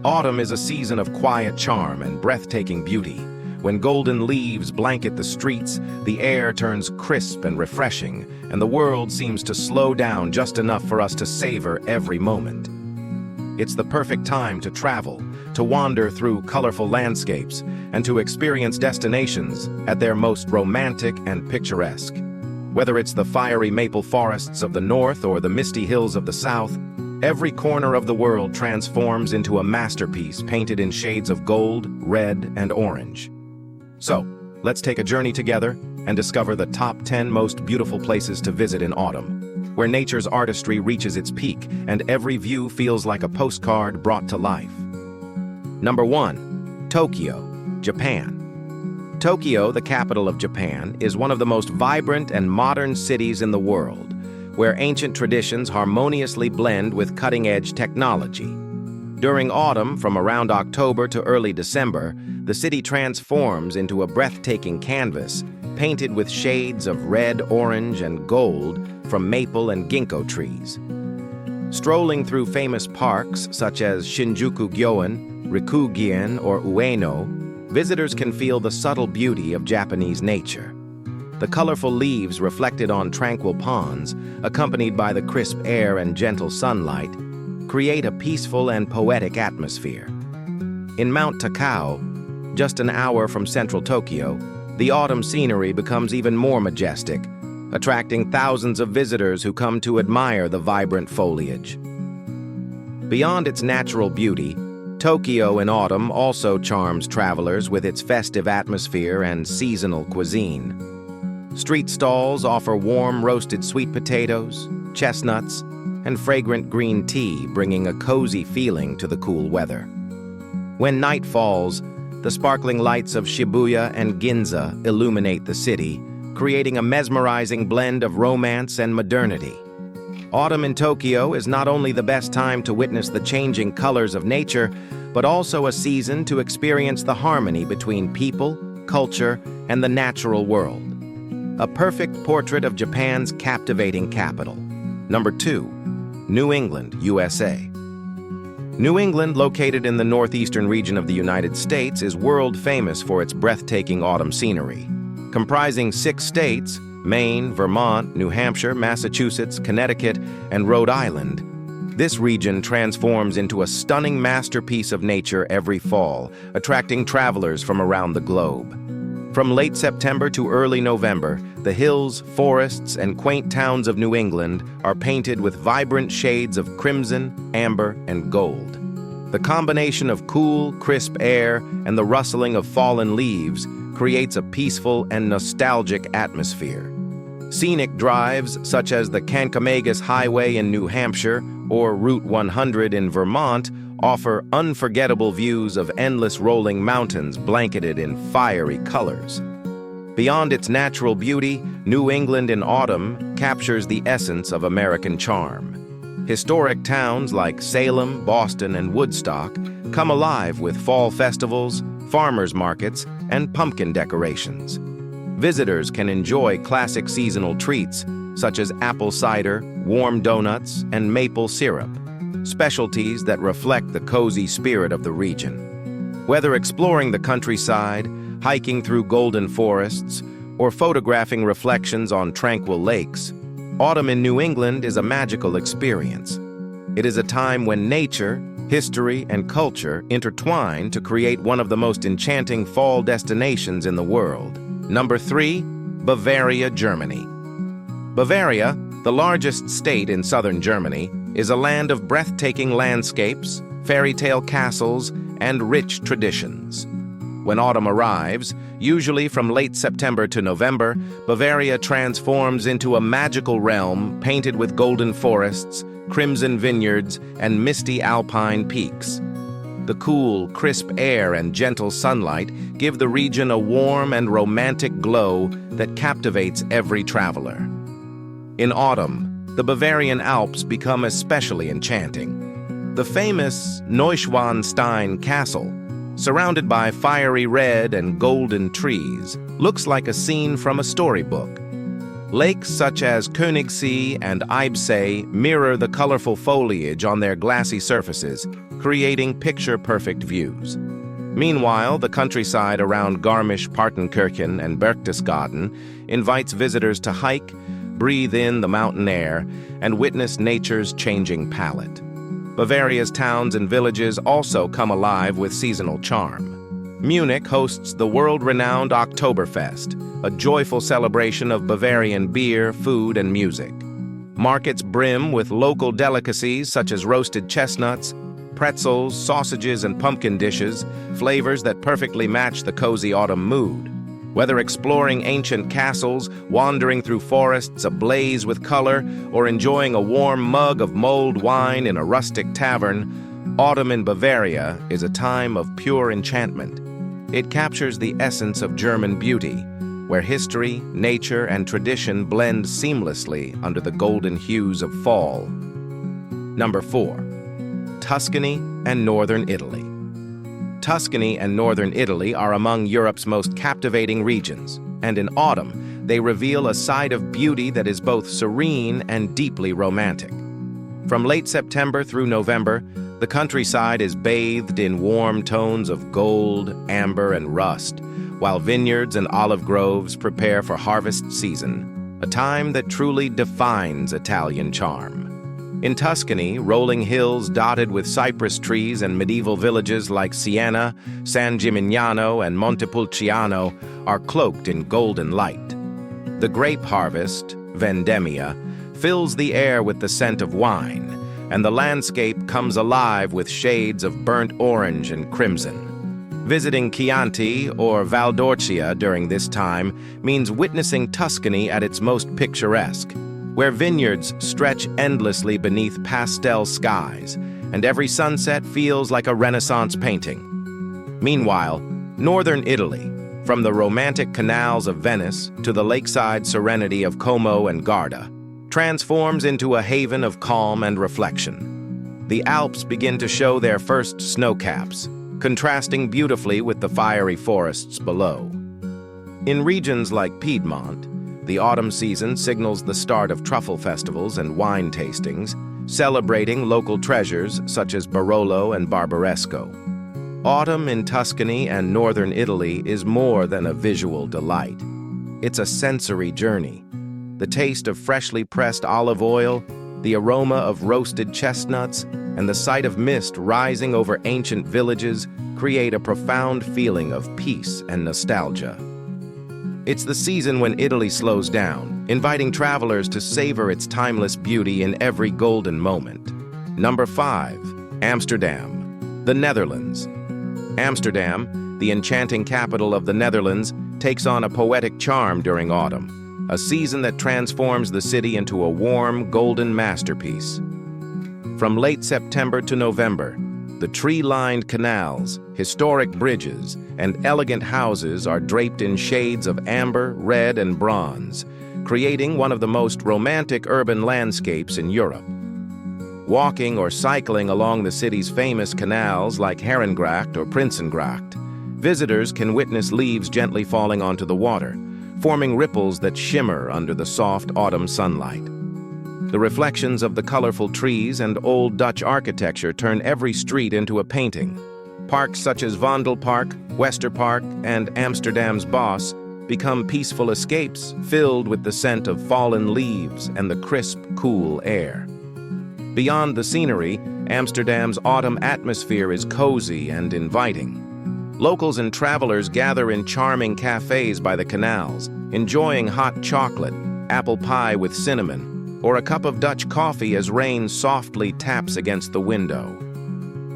Autumn is a season of quiet charm and breathtaking beauty. When golden leaves blanket the streets, the air turns crisp and refreshing, and the world seems to slow down just enough for us to savor every moment. It's the perfect time to travel, to wander through colorful landscapes, and to experience destinations at their most romantic and picturesque. Whether it's the fiery maple forests of the north or the misty hills of the south, every corner of the world transforms into a masterpiece painted in shades of gold, red, and orange. So, let's take a journey together and discover the top 10 most beautiful places to visit in autumn, where nature's artistry reaches its peak and every view feels like a postcard brought to life. Number 1. Tokyo, Japan. Tokyo, the capital of Japan, is one of the most vibrant and modern cities in the world, where ancient traditions harmoniously blend with cutting-edge technology. During autumn, from around October to early December, the city transforms into a breathtaking canvas, painted with shades of red, orange, and gold from maple and ginkgo trees. Strolling through famous parks such as Shinjuku-gyoen, Rikugien, or Ueno, visitors can feel the subtle beauty of Japanese nature. The colorful leaves reflected on tranquil ponds, accompanied by the crisp air and gentle sunlight, create a peaceful and poetic atmosphere. In Mount Takao, just an hour from central Tokyo, the autumn scenery becomes even more majestic, attracting thousands of visitors who come to admire the vibrant foliage. Beyond its natural beauty, Tokyo in autumn also charms travelers with its festive atmosphere and seasonal cuisine. Street stalls offer warm roasted sweet potatoes, chestnuts, and fragrant green tea, bringing a cozy feeling to the cool weather. When night falls, the sparkling lights of Shibuya and Ginza illuminate the city, creating a mesmerizing blend of romance and modernity. Autumn in Tokyo is not only the best time to witness the changing colors of nature, but also a season to experience the harmony between people, culture, and the natural world. A perfect portrait of Japan's captivating capital. Number 2. New England, USA. New England, located in the northeastern region of the United States, is world famous for its breathtaking autumn scenery. Comprising 6 states, Maine, Vermont, New Hampshire, Massachusetts, Connecticut, and Rhode Island, this region transforms into a stunning masterpiece of nature every fall, attracting travelers from around the globe. From late September to early November, the hills, forests, and quaint towns of New England are painted with vibrant shades of crimson, amber, and gold. The combination of cool, crisp air and the rustling of fallen leaves creates a peaceful and nostalgic atmosphere. Scenic drives such as the Kankomagus Highway in New Hampshire or Route 100 in Vermont offer unforgettable views of endless rolling mountains blanketed in fiery colors. Beyond its natural beauty, New England in autumn captures the essence of American charm. Historic towns like Salem, Boston, and Woodstock come alive with fall festivals, farmers markets, and pumpkin decorations. Visitors can enjoy classic seasonal treats such as apple cider, warm donuts, and maple syrup, specialties that reflect the cozy spirit of the region. Whether exploring the countryside, hiking through golden forests, or photographing reflections on tranquil lakes, autumn in New England is a magical experience. It is a time when nature, history, and culture intertwine to create one of the most enchanting fall destinations in the world. Number 3. Bavaria, Germany. Bavaria, the largest state in southern Germany, is a land of breathtaking landscapes, fairy tale castles, and rich traditions. When autumn arrives, usually from late September to November, Bavaria transforms into a magical realm painted with golden forests, crimson vineyards, and misty alpine peaks. The cool, crisp air and gentle sunlight give the region a warm and romantic glow that captivates every traveler. In autumn, the Bavarian Alps become especially enchanting. The famous Neuschwanstein Castle, surrounded by fiery red and golden trees, looks like a scene from a storybook. Lakes such as Königssee and Eibsee mirror the colorful foliage on their glassy surfaces, creating picture-perfect views. Meanwhile, the countryside around Garmisch-Partenkirchen and Berchtesgaden invites visitors to hike, breathe in the mountain air, and witness nature's changing palette. Bavaria's towns and villages also come alive with seasonal charm. Munich hosts the world-renowned Oktoberfest, a joyful celebration of Bavarian beer, food, and music. Markets brim with local delicacies such as roasted chestnuts, pretzels, sausages, and pumpkin dishes, flavors that perfectly match the cozy autumn mood. Whether exploring ancient castles, wandering through forests ablaze with color, or enjoying a warm mug of mulled wine in a rustic tavern, autumn in Bavaria is a time of pure enchantment. It captures the essence of German beauty, where history, nature, and tradition blend seamlessly under the golden hues of fall. Number 4. Tuscany and Northern Italy. Tuscany and Northern Italy are among Europe's most captivating regions, and in autumn, they reveal a side of beauty that is both serene and deeply romantic. From late September through November, the countryside is bathed in warm tones of gold, amber, and rust, while vineyards and olive groves prepare for harvest season, a time that truly defines Italian charm. In Tuscany, rolling hills dotted with cypress trees and medieval villages like Siena, San Gimignano, and Montepulciano are cloaked in golden light. The grape harvest, vendemmia, fills the air with the scent of wine, and the landscape comes alive with shades of burnt orange and crimson. Visiting Chianti or Valdorcia during this time means witnessing Tuscany at its most picturesque, where vineyards stretch endlessly beneath pastel skies, and every sunset feels like a Renaissance painting. Meanwhile, northern Italy, from the romantic canals of Venice to the lakeside serenity of Como and Garda, transforms into a haven of calm and reflection. The Alps begin to show their first snowcaps, contrasting beautifully with the fiery forests below. In regions like Piedmont, the autumn season signals the start of truffle festivals and wine tastings, celebrating local treasures such as Barolo and Barbaresco. Autumn in Tuscany and northern Italy is more than a visual delight. It's a sensory journey. The taste of freshly pressed olive oil, the aroma of roasted chestnuts, and the sight of mist rising over ancient villages create a profound feeling of peace and nostalgia. It's the season when Italy slows down, inviting travelers to savor its timeless beauty in every golden moment. Number 5. Amsterdam, the Netherlands. Amsterdam, the enchanting capital of the Netherlands, takes on a poetic charm during autumn, a season that transforms the city into a warm, golden masterpiece. From late September to November, the tree-lined canals, historic bridges, and elegant houses are draped in shades of amber, red, and bronze, creating one of the most romantic urban landscapes in Europe. Walking or cycling along the city's famous canals like Herengracht or Prinsengracht, visitors can witness leaves gently falling onto the water, forming ripples that shimmer under the soft autumn sunlight. The reflections of the colorful trees and old Dutch architecture turn every street into a painting. Parks such as Vondelpark, Westerpark, and Amsterdam's Bos become peaceful escapes filled with the scent of fallen leaves and the crisp, cool air. Beyond the scenery, Amsterdam's autumn atmosphere is cozy and inviting. Locals and travelers gather in charming cafes by the canals, enjoying hot chocolate, apple pie with cinnamon, or a cup of Dutch coffee as rain softly taps against the window.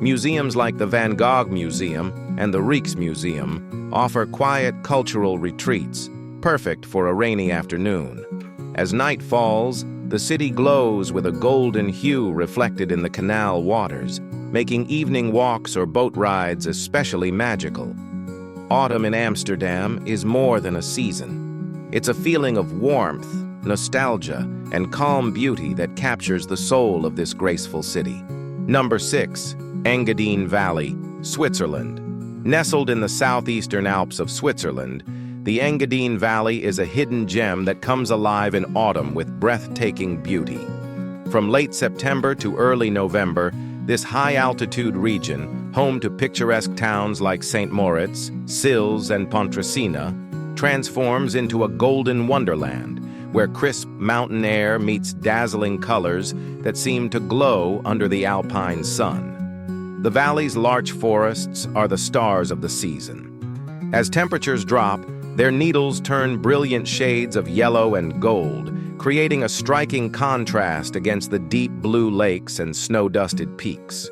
Museums like the Van Gogh Museum and the Rijksmuseum offer quiet cultural retreats, perfect for a rainy afternoon. As night falls, the city glows with a golden hue reflected in the canal waters, making evening walks or boat rides especially magical. Autumn in Amsterdam is more than a season. It's a feeling of warmth, nostalgia, and calm beauty that captures the soul of this graceful city. Number 6. Engadine Valley, Switzerland. Nestled in the southeastern Alps of Switzerland, the Engadine Valley is a hidden gem that comes alive in autumn with breathtaking beauty. From late September to early November, This high-altitude region, home to picturesque towns like St. Moritz, Sils, and Pontresina, transforms into a golden wonderland where crisp mountain air meets dazzling colors that seem to glow under the alpine sun. The valley's larch forests are the stars of the season. As temperatures drop, their needles turn brilliant shades of yellow and gold, creating a striking contrast against the deep blue lakes and snow-dusted peaks.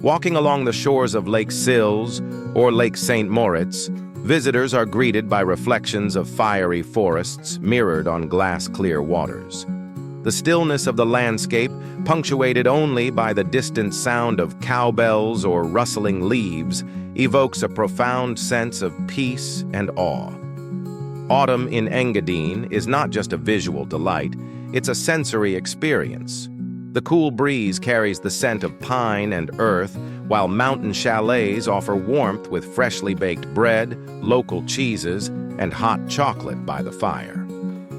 Walking along the shores of Lake Sils or Lake St. Moritz, visitors are greeted by reflections of fiery forests mirrored on glass-clear waters. The stillness of the landscape, punctuated only by the distant sound of cowbells or rustling leaves, evokes a profound sense of peace and awe. Autumn in Engadine is not just a visual delight, it's a sensory experience. The cool breeze carries the scent of pine and earth, while mountain chalets offer warmth with freshly baked bread, local cheeses, and hot chocolate by the fire.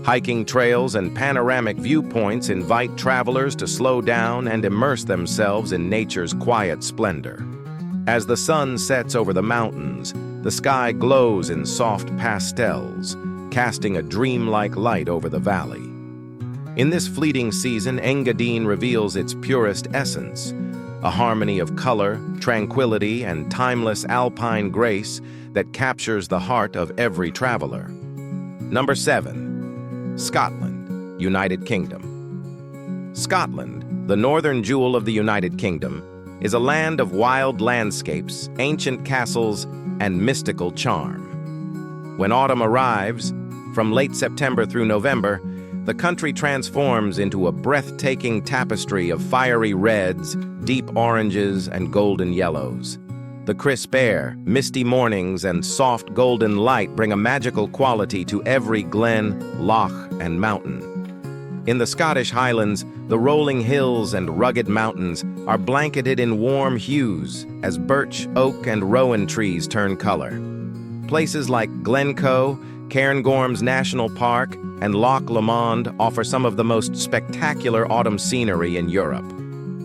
Hiking trails and panoramic viewpoints invite travelers to slow down and immerse themselves in nature's quiet splendor. As the sun sets over the mountains, the sky glows in soft pastels, casting a dreamlike light over the valley. In this fleeting season, Engadine reveals its purest essence, a harmony of color, tranquility, and timeless alpine grace that captures the heart of every traveler. Number 7. Scotland, United Kingdom. Scotland, the northern jewel of the United Kingdom, is a land of wild landscapes, ancient castles, and mystical charm. When autumn arrives, from late September through November, the country transforms into a breathtaking tapestry of fiery reds, deep oranges, and golden yellows. The crisp air, misty mornings, and soft golden light bring a magical quality to every glen, loch, and mountain. In the Scottish Highlands, the rolling hills and rugged mountains are blanketed in warm hues as birch, oak, and rowan trees turn color. Places like Glencoe, Cairngorms National Park, and Loch Lomond offer some of the most spectacular autumn scenery in Europe.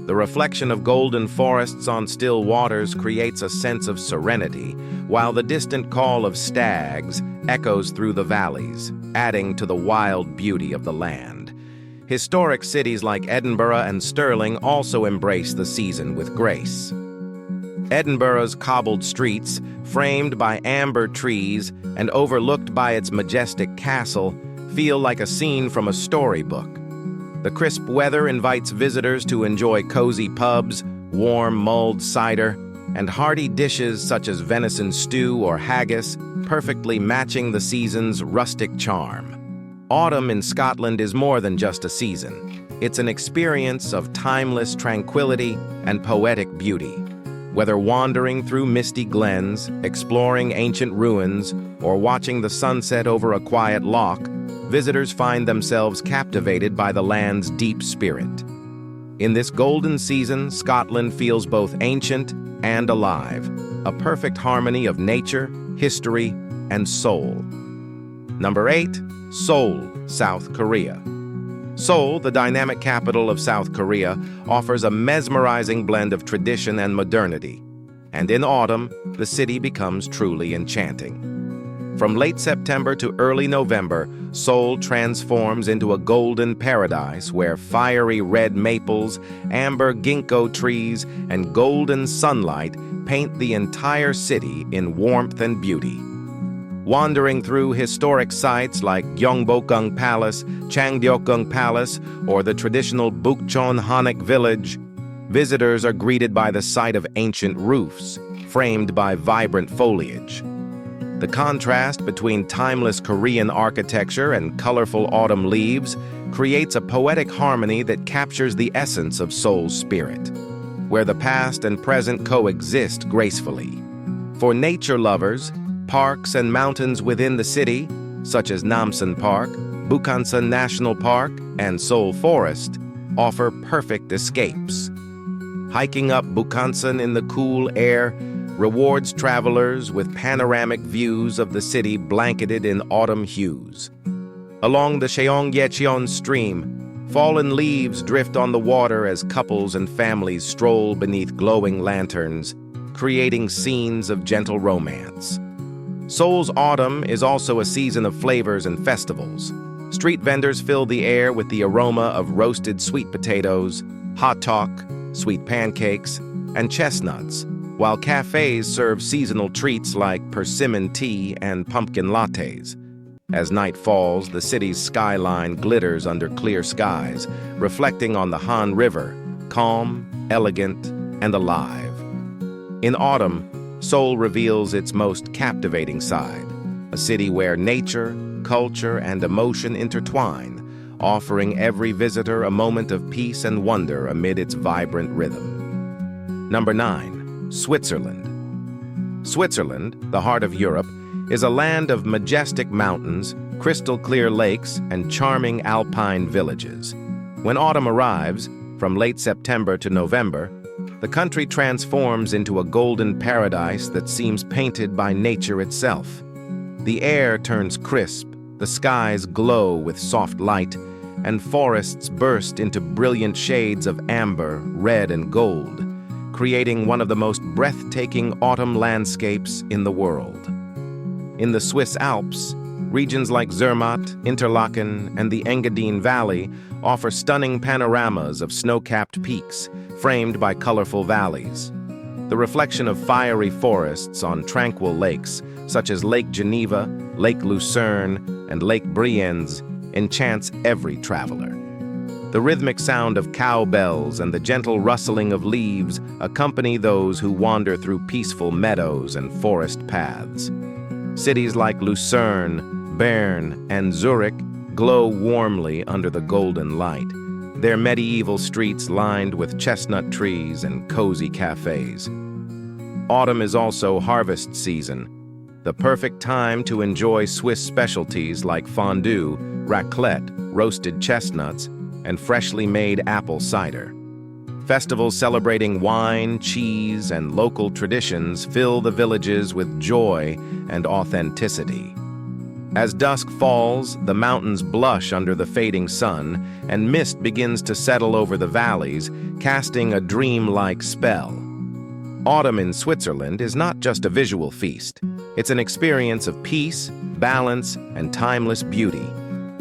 The reflection of golden forests on still waters creates a sense of serenity, while the distant call of stags echoes through the valleys, adding to the wild beauty of the land. Historic cities like Edinburgh and Stirling also embrace the season with grace. Edinburgh's cobbled streets, framed by amber trees and overlooked by its majestic castle, feel like a scene from a storybook. The crisp weather invites visitors to enjoy cozy pubs, warm mulled cider, and hearty dishes such as venison stew or haggis, perfectly matching the season's rustic charm. Autumn in Scotland is more than just a season. It's an experience of timeless tranquility and poetic beauty. Whether wandering through misty glens, exploring ancient ruins, or watching the sunset over a quiet loch, visitors find themselves captivated by the land's deep spirit. In this golden season, Scotland feels both ancient and alive, a perfect harmony of nature, history, and soul. Number 8. Seoul, South Korea. Seoul, the dynamic capital of South Korea, offers a mesmerizing blend of tradition and modernity. And in autumn, the city becomes truly enchanting. From late September to early November, Seoul transforms into a golden paradise where fiery red maples, amber ginkgo trees, and golden sunlight paint the entire city in warmth and beauty. Wandering through historic sites like Gyeongbokgung Palace, Changdeokgung Palace, or the traditional Bukchon Hanek village, visitors are greeted by the sight of ancient roofs, framed by vibrant foliage. The contrast between timeless Korean architecture and colorful autumn leaves creates a poetic harmony that captures the essence of Seoul's spirit, where the past and present coexist gracefully. For nature lovers, parks and mountains within the city, such as Namsan Park, Bukhansan National Park, and Seoul Forest, offer perfect escapes. Hiking up Bukhansan in the cool air rewards travelers with panoramic views of the city blanketed in autumn hues. Along the Cheongyecheon stream, Fallen leaves drift on the water as couples and families stroll beneath glowing lanterns, creating scenes of gentle romance. Seoul's autumn is also a season of flavors and festivals. Street vendors fill the air with the aroma of roasted sweet potatoes, hot talk, sweet pancakes, and chestnuts, while cafes serve seasonal treats like persimmon tea and pumpkin lattes. As night falls, the city's skyline glitters under clear skies, reflecting on the Han River, calm, elegant, and alive. In autumn, Seoul reveals its most captivating side, a city where nature, culture, and emotion intertwine, offering every visitor a moment of peace and wonder amid its vibrant rhythm. Number 9. Switzerland. Switzerland, the heart of Europe, is a land of majestic mountains, crystal-clear lakes, and charming alpine villages. When autumn arrives, from late September to November, the country transforms into a golden paradise that seems painted by nature itself. The air turns crisp, the skies glow with soft light, and forests burst into brilliant shades of amber, red, and gold, creating one of the most breathtaking autumn landscapes in the world. In the Swiss Alps, regions like Zermatt, Interlaken, and the Engadine Valley offer stunning panoramas of snow-capped peaks, framed by colorful valleys. The reflection of fiery forests on tranquil lakes, such as Lake Geneva, Lake Lucerne, and Lake Brienz, enchants every traveler. The rhythmic sound of cowbells and the gentle rustling of leaves accompany those who wander through peaceful meadows and forest paths. Cities like Lucerne, Bern, and Zurich glow warmly under the golden light, their medieval streets lined with chestnut trees and cozy cafes. Autumn is also harvest season, the perfect time to enjoy Swiss specialties like fondue, raclette, roasted chestnuts, and freshly made apple cider. Festivals celebrating wine, cheese, and local traditions fill the villages with joy and authenticity. As dusk falls, the mountains blush under the fading sun, and mist begins to settle over the valleys, casting a dream-like spell. Autumn in Switzerland is not just a visual feast. It's an experience of peace, balance, and timeless beauty.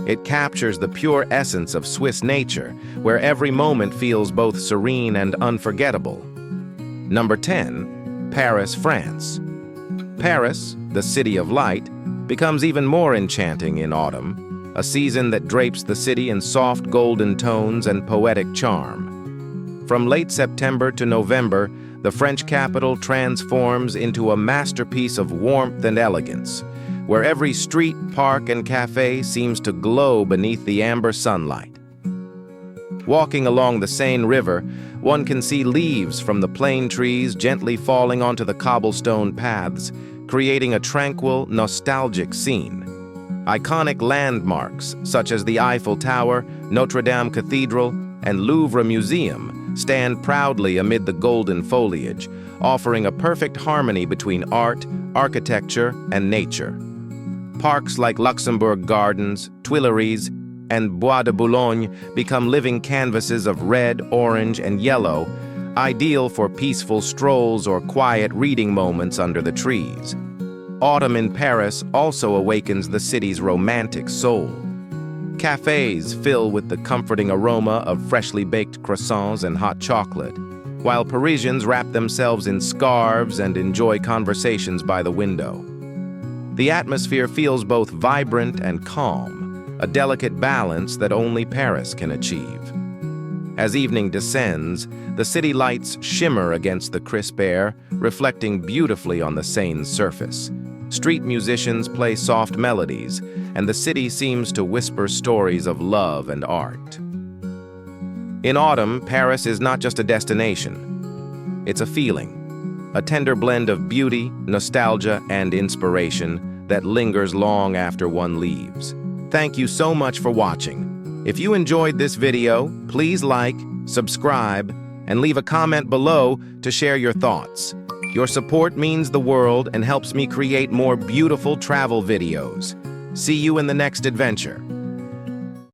It captures the pure essence of Swiss nature, where every moment feels both serene and unforgettable. Number 10. Paris, France. Paris, the city of light, becomes even more enchanting in autumn, a season that drapes the city in soft golden tones and poetic charm. From late September to November, the French capital transforms into a masterpiece of warmth and elegance, where every street, park, and cafe seems to glow beneath the amber sunlight. Walking along the Seine River, one can see leaves from the plane trees gently falling onto the cobblestone paths, creating a tranquil, nostalgic scene. Iconic landmarks, such as the Eiffel Tower, Notre Dame Cathedral, and Louvre Museum, stand proudly amid the golden foliage, offering a perfect harmony between art, architecture, and nature. Parks like Luxembourg Gardens, Tuileries, and Bois de Boulogne become living canvases of red, orange, and yellow, ideal for peaceful strolls or quiet reading moments under the trees. Autumn in Paris also awakens the city's romantic soul. Cafes fill with the comforting aroma of freshly baked croissants and hot chocolate, while Parisians wrap themselves in scarves and enjoy conversations by the window. The atmosphere feels both vibrant and calm, a delicate balance that only Paris can achieve. As evening descends, the city lights shimmer against the crisp air, reflecting beautifully on the Seine's surface. Street musicians play soft melodies, and the city seems to whisper stories of love and art. In autumn, Paris is not just a destination. It's a feeling, a tender blend of beauty, nostalgia, and inspiration that lingers long after one leaves. Thank you so much for watching. If you enjoyed this video, please like, subscribe, and leave a comment below to share your thoughts. Your support means the world and helps me create more beautiful travel videos. See you in the next adventure.